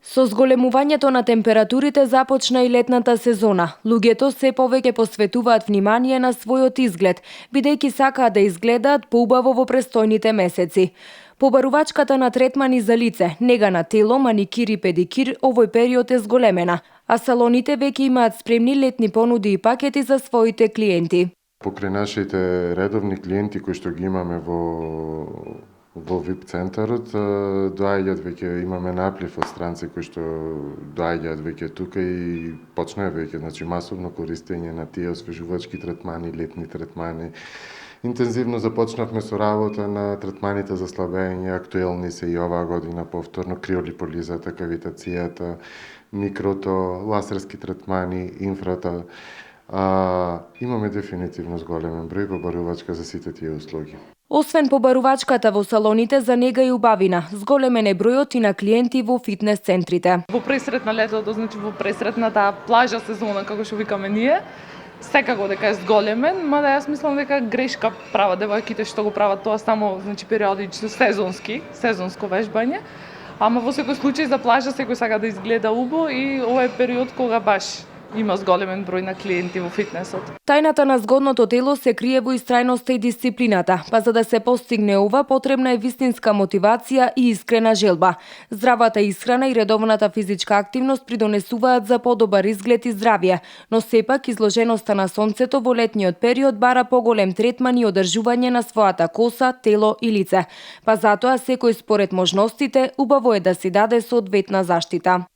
Со зголемувањето на температурите започна и летната сезона. Луѓето се повеќе посветуваат внимание на својот изглед, бидејќи сакаат да изгледаат поубаво во престојните месеци. Побарувачката на третмани за лице, нега на тело, маникир и педикир овој период е зголемена, а салоните веќе имаат спремни летни понуди и пакети за своите клиенти. Покрај нашите редовни клиенти кои што ги имаме во VIP центарот, доаѓаат веќе, имаме наплив од странци кои што доаѓаат веќе тука и почнаа веќе, значи масовно користење на тие освежувачки третмани, летни третмани. Интензивно започнавме со работа на третманите за слабење, актуелни се и оваа година повторно, криолиполизата, кавитацијата, микрото, лазерски третмани, инфрата. Имаме дефинитивно зголемен број побарувачка за сите тие услуги. Освен побарувачката во салоните за нега и убавина, зголемен е бројот и на клиенти во фитнес центрите. Во пресрет на летото, значи во пресретната плажа сезона, како што викаме ние, секако дека е зголемен, мада јас мислам дека грешка прават девојките што го прават тоа само, значи периодично, сезонско вежбање. Ама во секој случај за плажа секој сака да изгледа убаво и ова е период кога баш има зголемен број на клиенти во фитнесот. Тајната на згодното тело се крие во истрајноста и дисциплината, па за да се постигне ова потребна е вистинска мотивација и искрена желба. Здравата исхрана и редовната физичка активност придонесуваат за подобар изглед и здравје, но сепак изложеноста на сонцето во летниот период бара поголем третман и одржување на својата коса, тело и лице. Па затоа секој според можностите убаво е да си даде соодветна заштита.